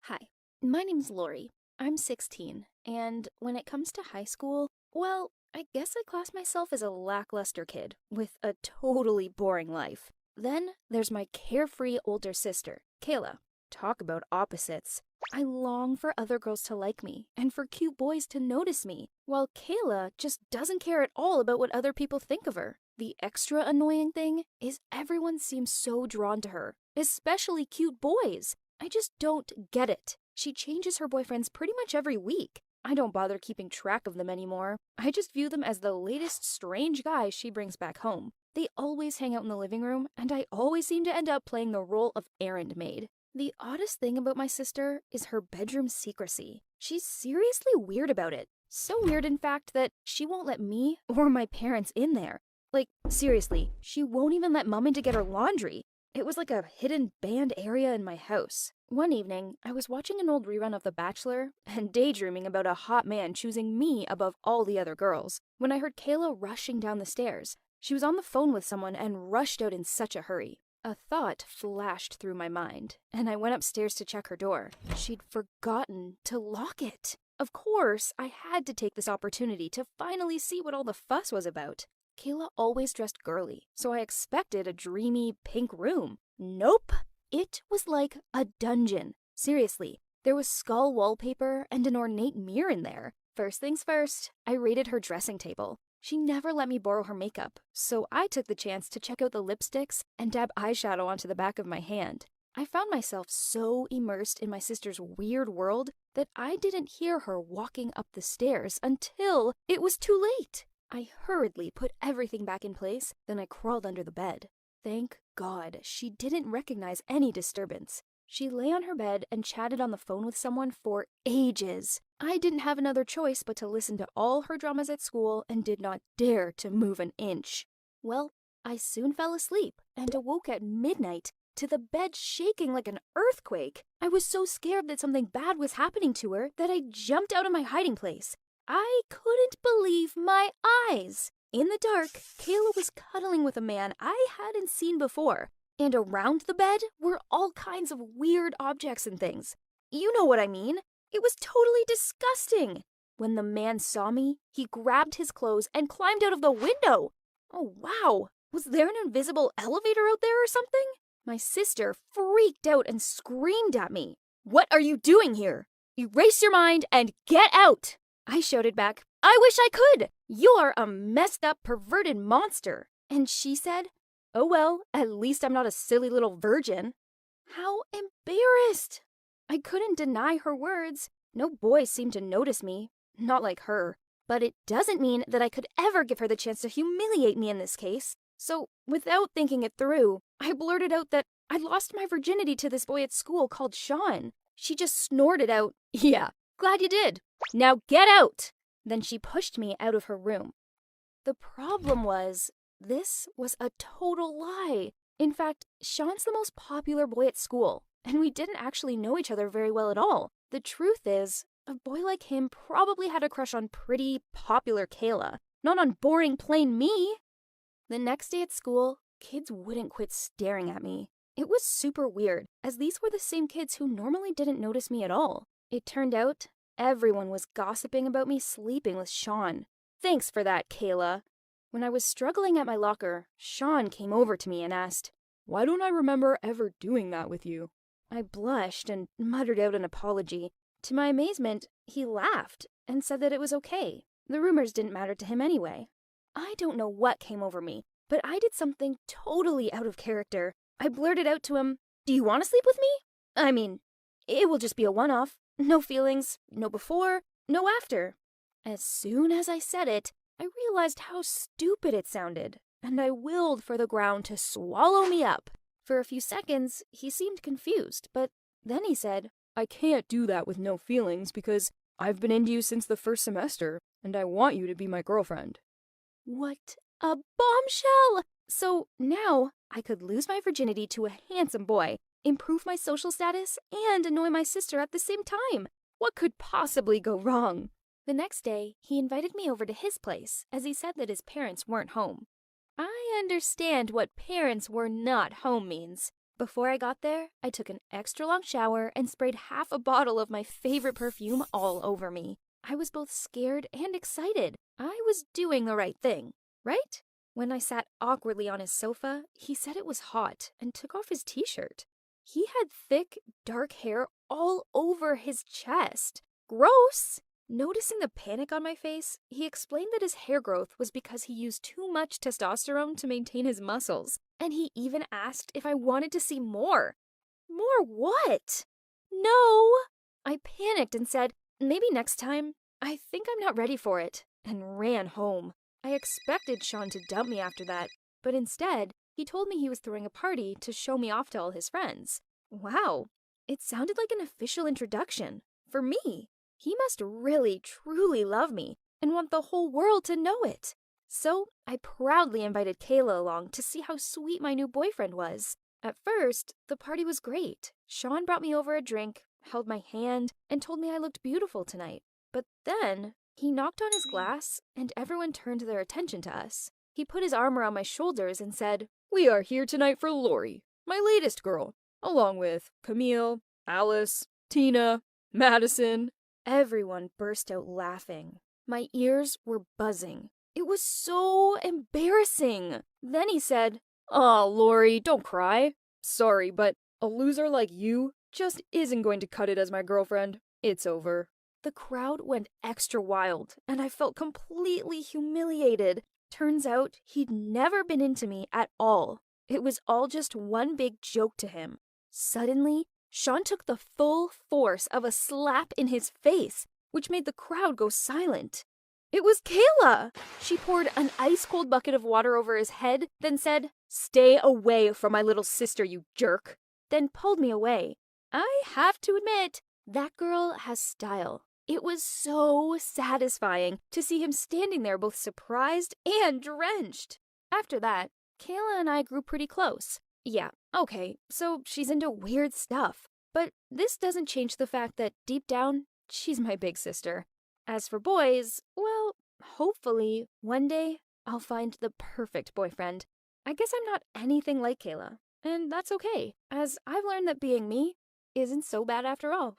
Hi, my name's Lori. I'm 16, and when it comes to high school, well, I guess I class myself as a lackluster kid with a totally boring life. Then there's my carefree older sister, Kayla. Talk about opposites. I long for other girls to like me and for cute boys to notice me, while Kayla just doesn't care at all about what other people think of her. The extra annoying thing is everyone seems so drawn to her, especially cute boys. I just don't get it. She changes her boyfriends pretty much every week. I don't bother keeping track of them anymore. I just view them as the latest strange guys she brings back home. They always hang out in the living room, and I always seem to end up playing the role of errand maid. The oddest thing about my sister is her bedroom secrecy. She's seriously weird about it. So weird, in fact, that she won't let me or my parents in there. Like, seriously, she won't even let Mom in to get her laundry. It was like a hidden band area in my house. One evening, I was watching an old rerun of The Bachelor and daydreaming about a hot man choosing me above all the other girls when I heard Kayla rushing down the stairs. She was on the phone with someone and rushed out in such a hurry. A thought flashed through my mind, and I went upstairs to check her door. She'd forgotten to lock it. Of course, I had to take this opportunity to finally see what all the fuss was about. Kayla always dressed girly, so I expected a dreamy pink room. Nope. It was like a dungeon. Seriously, there was skull wallpaper and an ornate mirror in there. First things first, I raided her dressing table. She never let me borrow her makeup, so I took the chance to check out the lipsticks and dab eyeshadow onto the back of my hand. I found myself so immersed in my sister's weird world that I didn't hear her walking up the stairs until it was too late. I hurriedly put everything back in place, then I crawled under the bed. Thank God she didn't recognize any disturbance. She lay on her bed and chatted on the phone with someone for ages. I didn't have another choice but to listen to all her dramas at school and did not dare to move an inch. Well, I soon fell asleep and awoke at midnight to the bed shaking like an earthquake. I was so scared that something bad was happening to her that I jumped out of my hiding place. I couldn't believe my eyes. In the dark, Kayla was cuddling with a man I hadn't seen before, and around the bed were all kinds of weird objects and things. You know what I mean. It was totally disgusting. When the man saw me, he grabbed his clothes and climbed out of the window. Oh, wow. Was there an invisible elevator out there or something? My sister freaked out and screamed at me. "What are you doing here? Erase your mind and get out!" I shouted back, "I wish I could! You're a messed up, perverted monster." And she said, "Oh well, at least I'm not a silly little virgin." How embarrassed! I couldn't deny her words. No boy seemed to notice me. Not like her. But it doesn't mean that I could ever give her the chance to humiliate me in this case. So, without thinking it through, I blurted out that I'd lost my virginity to this boy at school called Sean. She just snorted out, "Yeah, glad you did. Now get out!" Then she pushed me out of her room. The problem was, this was a total lie. In fact, Sean's the most popular boy at school, and we didn't actually know each other very well at all. The truth is, a boy like him probably had a crush on pretty, popular Kayla, not on boring, plain me. The next day at school, kids wouldn't quit staring at me. It was super weird, as these were the same kids who normally didn't notice me at all. It turned out everyone was gossiping about me sleeping with Sean. Thanks for that, Kayla. When I was struggling at my locker, Sean came over to me and asked, "Why don't I remember ever doing that with you?" I blushed and muttered out an apology. To my amazement, he laughed and said that it was okay. The rumors didn't matter to him anyway. I don't know what came over me, but I did something totally out of character. I blurted out to him, "Do you want to sleep with me? I mean, it will just be a one-off. No feelings, no before, no after." As soon as I said it, I realized how stupid it sounded, and I willed for the ground to swallow me up. For a few seconds, he seemed confused, but then he said, "I can't do that with no feelings because I've been into you since the first semester, and I want you to be my girlfriend." What a bombshell! So now I could lose my virginity to a handsome boy, improve my social status, and annoy my sister at the same time. What could possibly go wrong? The next day, he invited me over to his place, as he said that his parents weren't home. I understand what parents were not home means. Before I got there, I took an extra long shower and sprayed half a bottle of my favorite perfume all over me. I was both scared and excited. I was doing the right thing, right? When I sat awkwardly on his sofa, he said it was hot and took off his t-shirt. He had thick, dark hair all over his chest. Gross! Noticing the panic on my face, he explained that his hair growth was because he used too much testosterone to maintain his muscles, and he even asked if I wanted to see more. More what? No! I panicked and said, maybe next time. I think I'm not ready for it, and ran home. I expected Sean to dump me after that, but instead, he told me he was throwing a party to show me off to all his friends. Wow, it sounded like an official introduction. For me. He must really, truly love me and want the whole world to know it. So I proudly invited Kayla along to see how sweet my new boyfriend was. At first, the party was great. Sean brought me over a drink, held my hand, and told me I looked beautiful tonight. But then, he knocked on his glass, and everyone turned their attention to us. He put his arm around my shoulders and said, "We are here tonight for Lori, my latest girl, along with Camille, Alice, Tina, Madison." Everyone burst out laughing. My ears were buzzing. It was so embarrassing. Then he said, "Aw, Lori, don't cry. Sorry, but a loser like you just isn't going to cut it as my girlfriend. It's over." The crowd went extra wild, and I felt completely humiliated. Turns out he'd never been into me at all. It was all just one big joke to him. Suddenly, Sean took the full force of a slap in his face, which made the crowd go silent. It was Kayla! She poured an ice-cold bucket of water over his head, then said, "Stay away from my little sister, you jerk," then pulled me away. I have to admit, that girl has style. It was so satisfying to see him standing there both surprised and drenched. After that, Kayla and I grew pretty close. Yeah, okay, so she's into weird stuff. But this doesn't change the fact that deep down, she's my big sister. As for boys, well, hopefully, one day, I'll find the perfect boyfriend. I guess I'm not anything like Kayla, and that's okay, as I've learned that being me isn't so bad after all.